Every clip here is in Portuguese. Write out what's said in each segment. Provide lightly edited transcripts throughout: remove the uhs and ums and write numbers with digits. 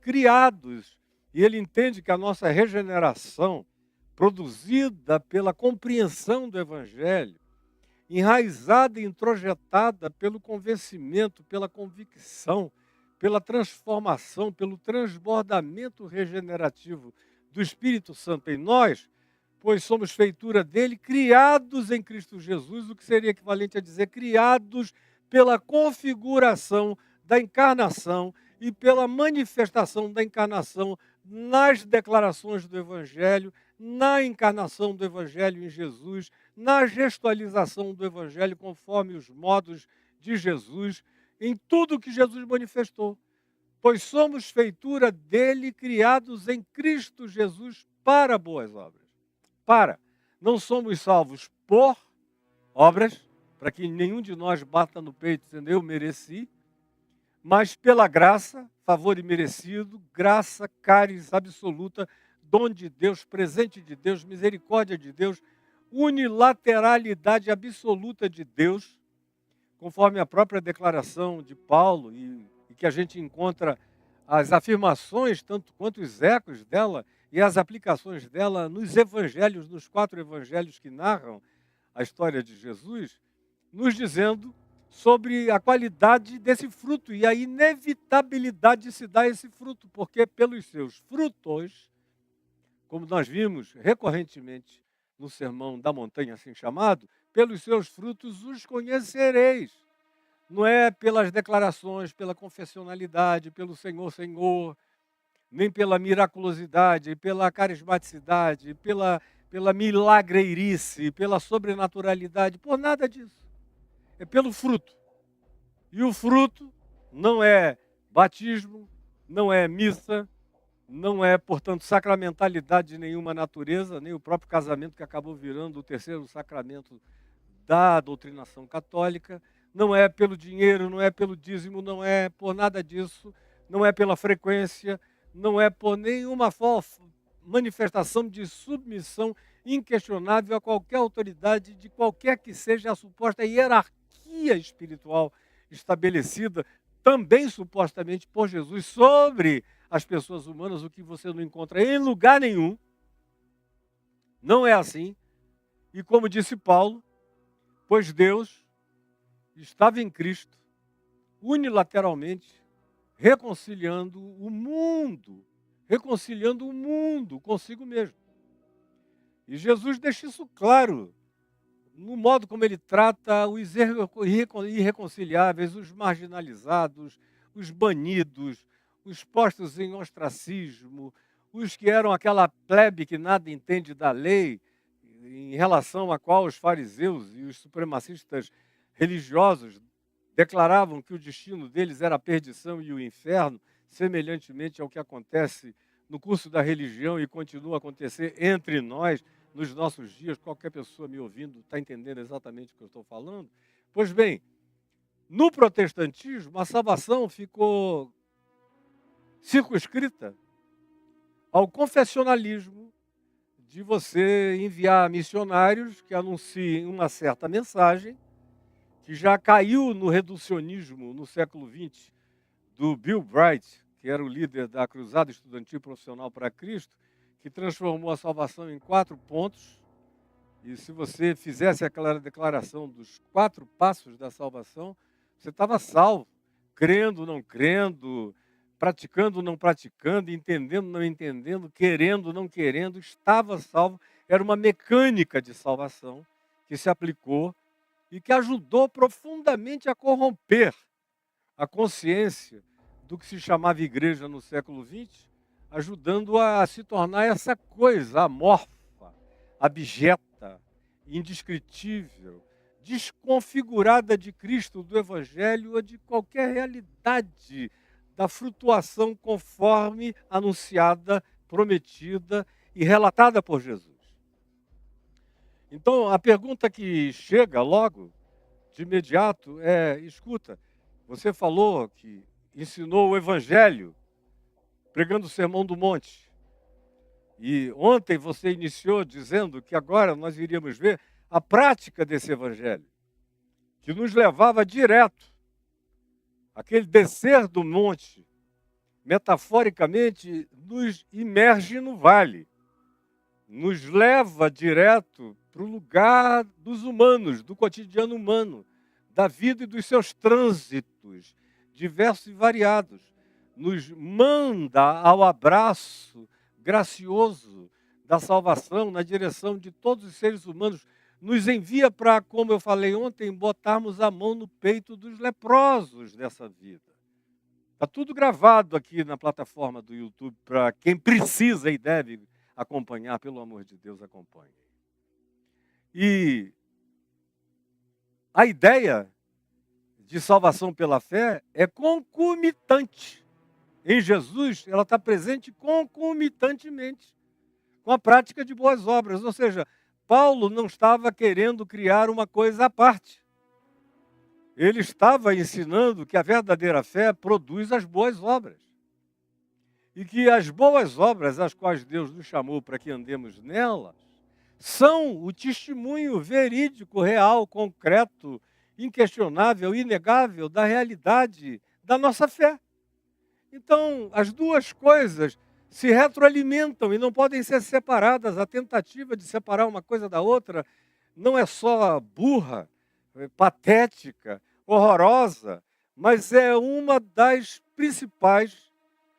criados. E ele entende que a nossa regeneração, produzida pela compreensão do Evangelho, enraizada e introjetada pelo convencimento, pela convicção, pela transformação, pelo transbordamento regenerativo do Espírito Santo em nós, pois somos feitura dele, criados em Cristo Jesus, o que seria equivalente a dizer criados pela configuração da encarnação e pela manifestação da encarnação nas declarações do Evangelho, na encarnação do Evangelho em Jesus, na gestualização do Evangelho conforme os modos de Jesus, em tudo que Jesus manifestou. Pois somos feitura dele, criados em Cristo Jesus para boas obras. Não somos salvos por obras, para que nenhum de nós bata no peito dizendo eu mereci, mas pela graça, favor imerecido, graça, caris absoluta, dom de Deus, presente de Deus, misericórdia de Deus, unilateralidade absoluta de Deus, conforme a própria declaração de Paulo, e que a gente encontra as afirmações, tanto quanto os ecos dela e as aplicações dela nos evangelhos, nos 4 evangelhos que narram a história de Jesus, nos dizendo sobre a qualidade desse fruto e a inevitabilidade de se dar esse fruto, porque pelos seus frutos, como nós vimos recorrentemente no Sermão da Montanha, assim chamado, pelos seus frutos os conhecereis. Não é pelas declarações, pela confessionalidade, pelo Senhor, Senhor, nem pela miraculosidade, pela carismaticidade, pela milagreirice, pela sobrenaturalidade, por nada disso. É pelo fruto. E o fruto não é batismo, não é missa, não é, portanto, sacramentalidade de nenhuma natureza, nem o próprio casamento que acabou virando o terceiro sacramento da doutrinação católica, não é pelo dinheiro, não é pelo dízimo, não é por nada disso, não é pela frequência, não é por nenhuma manifestação de submissão inquestionável a qualquer autoridade, de qualquer que seja a suposta hierarquia espiritual estabelecida, também supostamente por Jesus, sobre as pessoas humanas, o que você não encontra em lugar nenhum. Não é assim. E como disse Paulo, pois Deus estava em Cristo, unilateralmente, reconciliando o mundo consigo mesmo. E Jesus deixa isso claro, no modo como ele trata os irreconciliáveis, os marginalizados, os banidos, os postos em ostracismo, os que eram aquela plebe que nada entende da lei, em relação a qual os fariseus e os supremacistas religiosos declaravam que o destino deles era a perdição e o inferno, semelhantemente ao que acontece no curso da religião e continua a acontecer entre nós, nos nossos dias. Qualquer pessoa me ouvindo está entendendo exatamente o que eu estou falando. Pois bem, no protestantismo, a salvação ficou circunscrita ao confessionalismo de você enviar missionários que anunciem uma certa mensagem, que já caiu no reducionismo no século XX, do Bill Bright, que era o líder da Cruzada Estudantil Profissional para Cristo, que transformou a salvação em 4 pontos. E se você fizesse aquela declaração dos 4 passos da salvação, você estava salvo, crendo, não crendo, praticando, não praticando, entendendo, não entendendo, querendo, não querendo, estava salvo. Era uma mecânica de salvação que se aplicou e que ajudou profundamente a corromper a consciência do que se chamava igreja no século XX, ajudando a se tornar essa coisa amorfa, abjeta, indescritível, desconfigurada de Cristo, do Evangelho ou de qualquer realidade da flutuação conforme anunciada, prometida e relatada por Jesus. Então, a pergunta que chega logo, de imediato, é: escuta, você falou que ensinou o Evangelho pregando o Sermão do Monte. E ontem você iniciou dizendo que agora nós iríamos ver a prática desse Evangelho, que nos levava direto àquele descer do monte metaforicamente, nos imerge no vale, nos leva direto para o lugar dos humanos, do cotidiano humano, da vida e dos seus trânsitos, diversos e variados. Nos manda ao abraço gracioso da salvação na direção de todos os seres humanos. Nos envia para, como eu falei ontem, botarmos a mão no peito dos leprosos dessa vida. Está tudo gravado aqui na plataforma do YouTube para quem precisa e deve acompanhar, pelo amor de Deus, acompanhe. E a ideia de salvação pela fé é concomitante. Em Jesus, ela está presente concomitantemente com a prática de boas obras. Ou seja, Paulo não estava querendo criar uma coisa à parte. Ele estava ensinando que a verdadeira fé produz as boas obras. E que as boas obras, as quais Deus nos chamou para que andemos nelas, são o testemunho verídico, real, concreto, inquestionável, inegável da realidade da nossa fé. Então, as duas coisas se retroalimentam e não podem ser separadas. A tentativa de separar uma coisa da outra não é só burra, patética, horrorosa, mas é uma das principais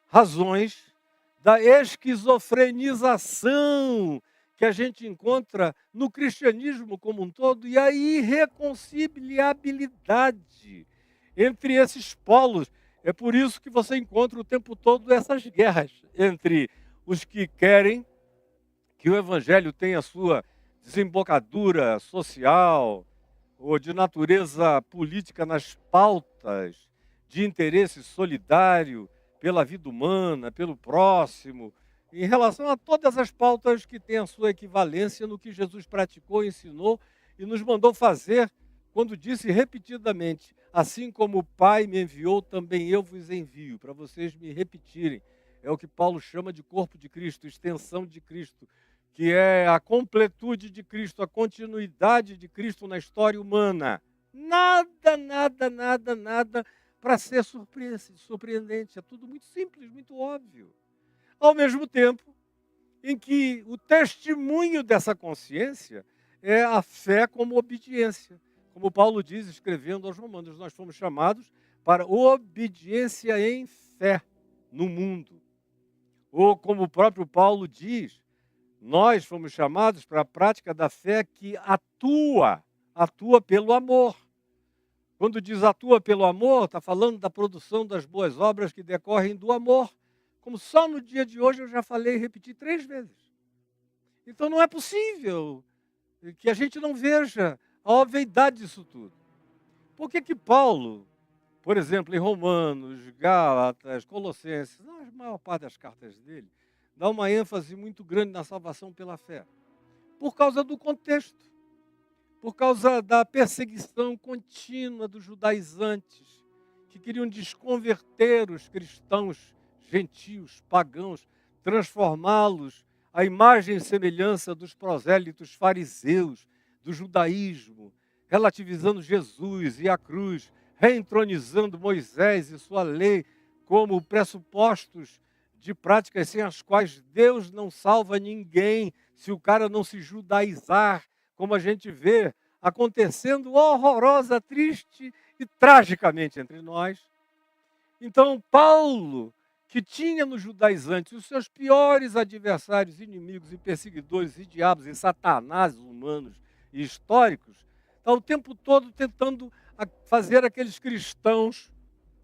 razões da esquizofrenização que a gente encontra no cristianismo como um todo e a irreconciliabilidade entre esses polos. É por isso que você encontra o tempo todo essas guerras entre os que querem que o evangelho tenha sua desembocadura social ou de natureza política nas pautas de interesse solidário pela vida humana, pelo próximo, em relação a todas as pautas que têm a sua equivalência no que Jesus praticou, ensinou e nos mandou fazer, quando disse repetidamente: assim como o Pai me enviou, também eu vos envio, para vocês me repetirem. É o que Paulo chama de corpo de Cristo, extensão de Cristo, que é a completude de Cristo, a continuidade de Cristo na história humana. Nada para ser surpreendente. É tudo muito simples, muito óbvio. Ao mesmo tempo em que o testemunho dessa consciência é a fé como obediência. Como Paulo diz, escrevendo aos Romanos, nós fomos chamados para obediência em fé no mundo. Ou como o próprio Paulo diz, nós fomos chamados para a prática da fé que atua pelo amor. Quando diz atua pelo amor, está falando da produção das boas obras que decorrem do amor. Como só no dia de hoje eu já falei e repeti 3 vezes. Então não é possível que a gente não veja a obviedade disso tudo. Por que Paulo, por exemplo, em Romanos, Gálatas, Colossenses, na maior parte das cartas dele, dá uma ênfase muito grande na salvação pela fé? Por causa do contexto, por causa da perseguição contínua dos judaizantes, que queriam desconverter os cristãos gentios, pagãos, transformá-los à imagem e semelhança dos prosélitos fariseus, do judaísmo, relativizando Jesus e a cruz, reentronizando Moisés e sua lei como pressupostos de práticas sem as quais Deus não salva ninguém se o cara não se judaizar, como a gente vê acontecendo horrorosa, triste e tragicamente entre nós. Então, Paulo, que tinha nos judaizantes os seus piores adversários, inimigos e perseguidores e diabos e satanás humanos e históricos, está o tempo todo tentando fazer aqueles cristãos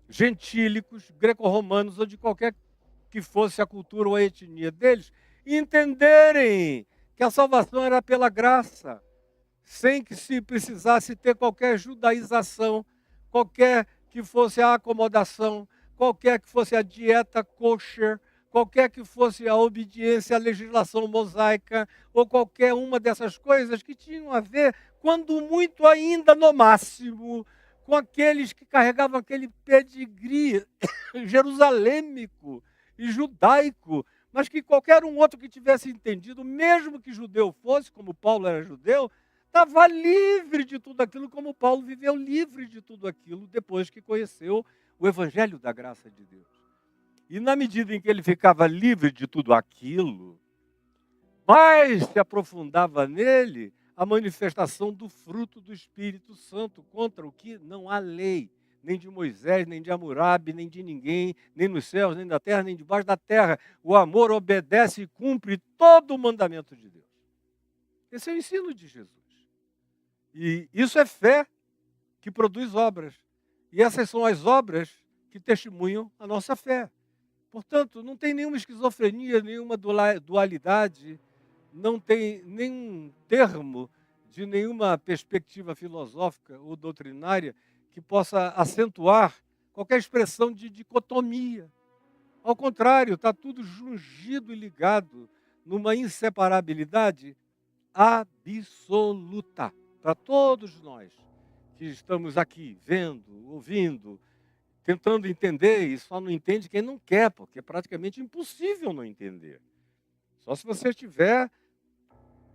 gentílicos, greco-romanos ou de qualquer que fosse a cultura ou a etnia deles, entenderem que a salvação era pela graça, sem que se precisasse ter qualquer judaização, qualquer que fosse a acomodação, qualquer que fosse a dieta kosher, qualquer que fosse a obediência à legislação mosaica, ou qualquer uma dessas coisas que tinham a ver, quando muito ainda no máximo, com aqueles que carregavam aquele pedigree jerusalêmico e judaico, mas que qualquer um outro que tivesse entendido, mesmo que judeu fosse, como Paulo era judeu, estava livre de tudo aquilo, como Paulo viveu livre de tudo aquilo depois que conheceu o Evangelho da graça de Deus. E na medida em que ele ficava livre de tudo aquilo, mais se aprofundava nele a manifestação do fruto do Espírito Santo, contra o que não há lei, nem de Moisés, nem de Hammurabi, nem de ninguém, nem nos céus, nem da terra, nem debaixo da terra. O amor obedece e cumpre todo o mandamento de Deus. Esse é o ensino de Jesus. E isso é fé que produz obras. E essas são as obras que testemunham a nossa fé. Portanto, não tem nenhuma esquizofrenia, nenhuma dualidade, não tem nenhum termo de nenhuma perspectiva filosófica ou doutrinária que possa acentuar qualquer expressão de dicotomia. Ao contrário, está tudo jungido e ligado numa inseparabilidade absoluta para todos nós que estamos aqui vendo, ouvindo, tentando entender, e só não entende quem não quer, porque é praticamente impossível não entender. Só se você estiver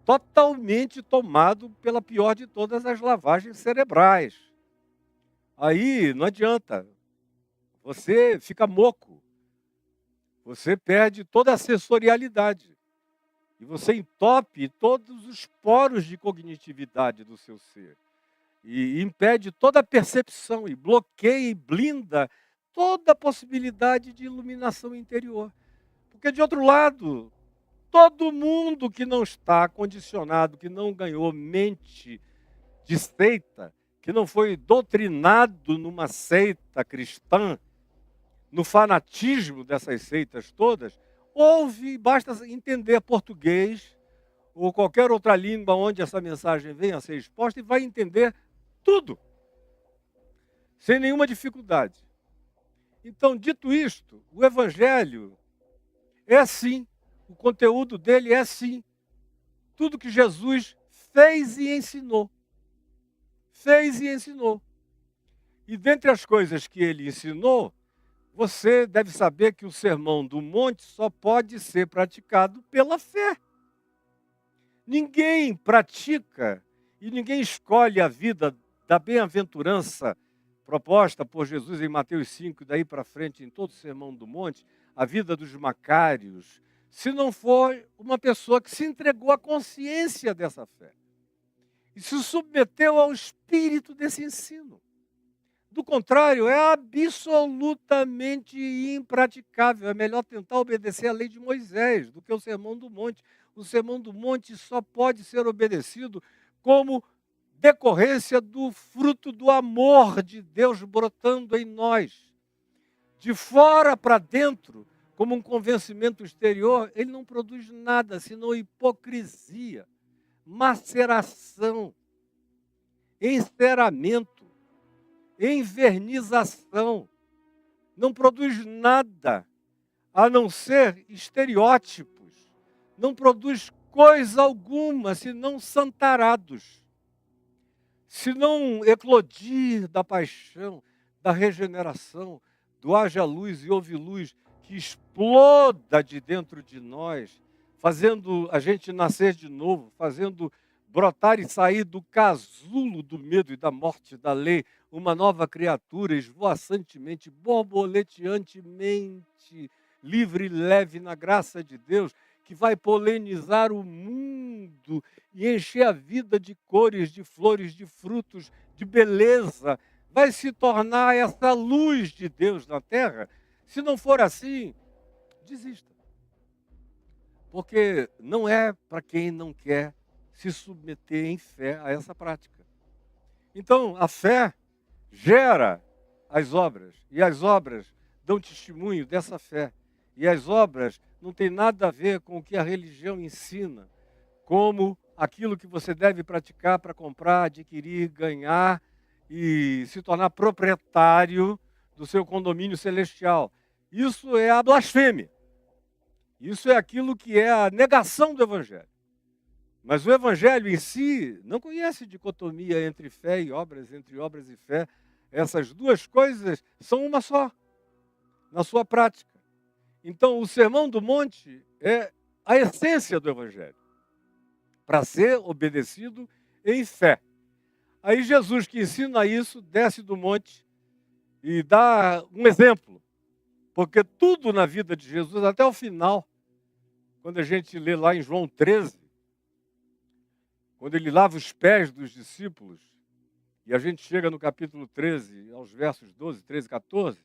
totalmente tomado pela pior de todas as lavagens cerebrais. Aí não adianta, você fica moco, você perde toda a sensorialidade e você entope todos os poros de cognitividade do seu ser e impede toda a percepção e bloqueia e blinda toda a possibilidade de iluminação interior. Porque de outro lado, todo mundo que não está condicionado, que não ganhou mente de seita, que não foi doutrinado numa seita cristã, no fanatismo dessas seitas todas, ouve, basta entender português ou qualquer outra língua onde essa mensagem venha a ser exposta e vai entender tudo, sem nenhuma dificuldade. Então, dito isto, o Evangelho é sim, o conteúdo dele é sim, tudo que Jesus fez e ensinou. Fez e ensinou. E dentre as coisas que ele ensinou, você deve saber que o Sermão do Monte só pode ser praticado pela fé. Ninguém pratica e ninguém escolhe a vida da bem-aventurança proposta por Jesus em Mateus 5, daí para frente, em todo o Sermão do Monte, a vida dos macários, se não for uma pessoa que se entregou à consciência dessa fé e se submeteu ao espírito desse ensino. Do contrário, é absolutamente impraticável. É melhor tentar obedecer a lei de Moisés do que o Sermão do Monte. O Sermão do Monte só pode ser obedecido como decorrência do fruto do amor de Deus brotando em nós. De fora para dentro, como um convencimento exterior, ele não produz nada senão hipocrisia, maceração, enceramento, envernização. Não produz nada a não ser estereótipos. Não produz coisa alguma senão santarados. Se não eclodir da paixão, da regeneração, do haja luz e ouve luz, que exploda de dentro de nós, fazendo a gente nascer de novo, fazendo brotar e sair do casulo do medo e da morte da lei, uma nova criatura esvoaçantemente, borboleteantemente, livre e leve na graça de Deus, que vai polinizar o mundo e encher a vida de cores, de flores, de frutos, de beleza, vai se tornar essa luz de Deus na terra. Se não for assim, desista. Porque não é para quem não quer se submeter em fé a essa prática. Então, a fé gera as obras, e as obras dão testemunho dessa fé. E as obras não têm nada a ver com o que a religião ensina, como aquilo que você deve praticar para comprar, adquirir, ganhar e se tornar proprietário do seu condomínio celestial. Isso é a blasfêmia. Isso é aquilo que é a negação do Evangelho. Mas o Evangelho em si não conhece dicotomia entre fé e obras, entre obras e fé. Essas duas coisas são uma só, na sua prática. Então, o Sermão do Monte é a essência do Evangelho, para ser obedecido em fé. Aí Jesus, que ensina isso, desce do monte e dá um exemplo. Porque tudo na vida de Jesus, até o final, quando a gente lê lá em João 13, quando ele lava os pés dos discípulos, e a gente chega no capítulo 13, aos versos 12, 13, 14,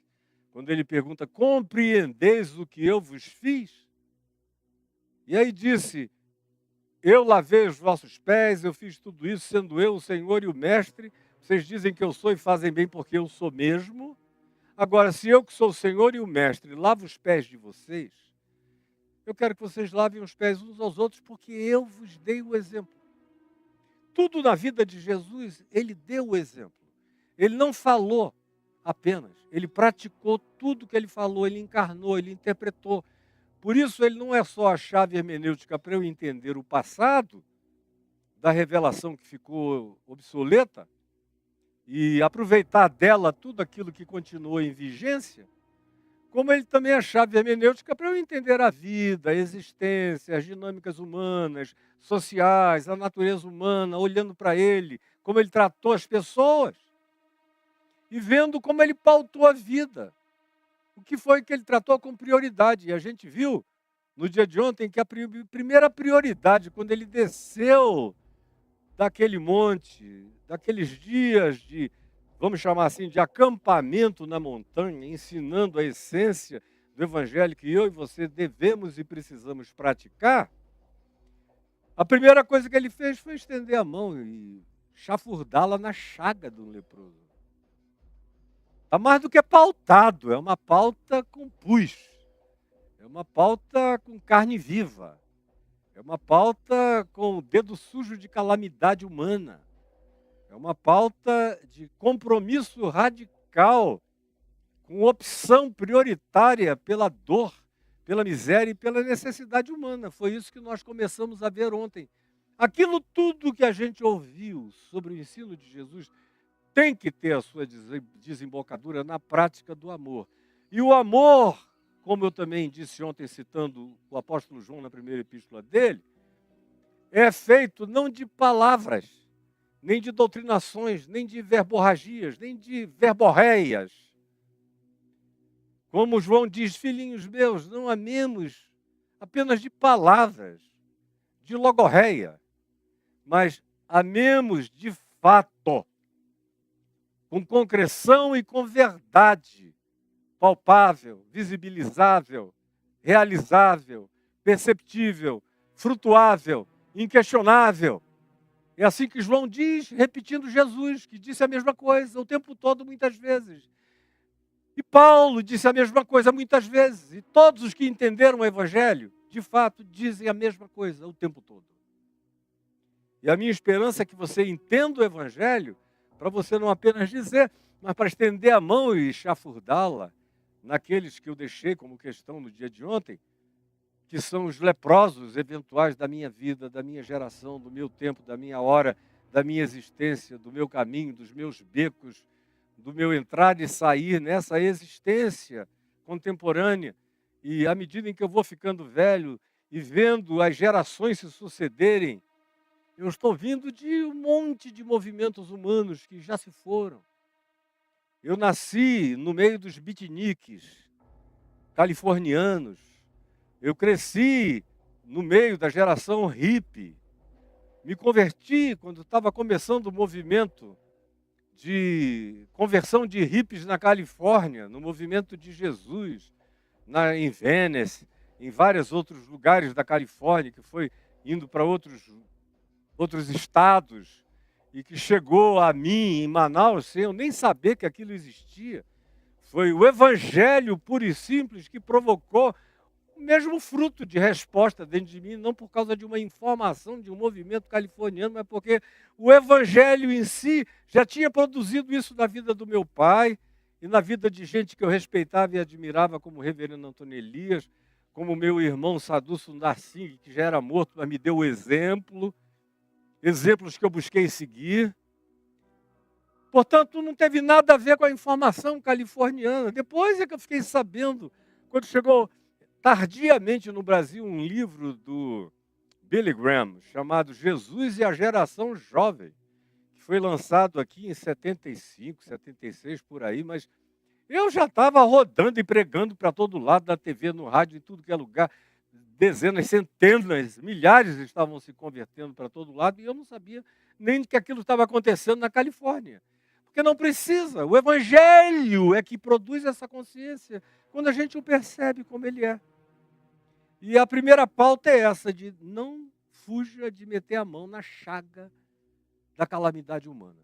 quando ele pergunta: compreendeis o que eu vos fiz? E aí disse: eu lavei os vossos pés, eu fiz tudo isso, sendo eu o Senhor e o Mestre. Vocês dizem que eu sou e fazem bem porque eu sou mesmo. Agora, se eu que sou o Senhor e o Mestre lavo os pés de vocês, eu quero que vocês lavem os pés uns aos outros porque eu vos dei o exemplo. Tudo na vida de Jesus, ele deu o exemplo. Ele não falou apenas, ele praticou tudo que ele falou, ele encarnou, ele interpretou. Por isso, ele não é só a chave hermenêutica para eu entender o passado, da revelação que ficou obsoleta, e aproveitar dela tudo aquilo que continuou em vigência, como ele também é a chave hermenêutica para eu entender a vida, a existência, as dinâmicas humanas, sociais, a natureza humana, olhando para ele, como ele tratou as pessoas, e vendo como ele pautou a vida. O que foi que ele tratou com prioridade? E a gente viu no dia de ontem que a primeira prioridade, quando ele desceu daquele monte, daqueles dias de, vamos chamar assim, de acampamento na montanha, ensinando a essência do evangelho que eu e você devemos e precisamos praticar, a primeira coisa que ele fez foi estender a mão e chafurdá-la na chaga do leproso. Está mais do que pautado, é uma pauta com pus, é uma pauta com carne viva, é uma pauta com o dedo sujo de calamidade humana, é uma pauta de compromisso radical, com opção prioritária pela dor, pela miséria e pela necessidade humana. Foi isso que nós começamos a ver ontem. Aquilo tudo que a gente ouviu sobre o ensino de Jesus tem que ter a sua desembocadura na prática do amor. E o amor, como eu também disse ontem, citando o apóstolo João na primeira epístola dele, é feito não de palavras, nem de doutrinações, nem de verborragias, nem de verborreias. Como João diz: filhinhos meus, não amemos apenas de palavras, de logorreia, mas amemos de fato, com concreção e com verdade, palpável, visibilizável, realizável, perceptível, frutuável, inquestionável. É assim que João diz, repetindo Jesus, que disse a mesma coisa o tempo todo, muitas vezes. E Paulo disse a mesma coisa muitas vezes. E todos os que entenderam o Evangelho, de fato, dizem a mesma coisa o tempo todo. E a minha esperança é que você entenda o Evangelho, para você não apenas dizer, mas para estender a mão e chafurdá-la naqueles que eu deixei como questão no dia de ontem, que são os leprosos eventuais da minha vida, da minha geração, do meu tempo, da minha hora, da minha existência, do meu caminho, dos meus becos, do meu entrar e sair nessa existência contemporânea. E à medida em que eu vou ficando velho e vendo as gerações se sucederem, eu estou vindo de um monte de movimentos humanos que já se foram. Eu nasci no meio dos beatniks californianos. Eu cresci no meio da geração hippie. Me converti quando estava começando o movimento de conversão de hippies na Califórnia, no movimento de Jesus, em Venice, em vários outros lugares da Califórnia, que foi indo para outros estados e que chegou a mim em Manaus sem eu nem saber que aquilo existia. Foi o evangelho puro e simples que provocou o mesmo fruto de resposta dentro de mim, não por causa de uma informação de um movimento californiano, mas porque o evangelho em si já tinha produzido isso na vida do meu pai e na vida de gente que eu respeitava e admirava, como o reverendo Antônio Elias, como o meu irmão Sadhu Sundar Singh, que já era morto, mas me deu o exemplos que eu busquei seguir. Portanto, não teve nada a ver com a informação californiana. Depois é que eu fiquei sabendo, quando chegou tardiamente no Brasil um livro do Billy Graham, chamado Jesus e a Geração Jovem, que foi lançado aqui em 75, 76, por aí, mas Eu já estava rodando e pregando para todo lado, na TV, no rádio, em tudo que é lugar. Dezenas, centenas, milhares estavam se convertendo para todo lado e eu não sabia nem que aquilo estava acontecendo na Califórnia. Porque não precisa, o Evangelho é que produz essa consciência, quando a gente o percebe como ele é. E a primeira pauta é essa, de não fuja de meter a mão na chaga da calamidade humana.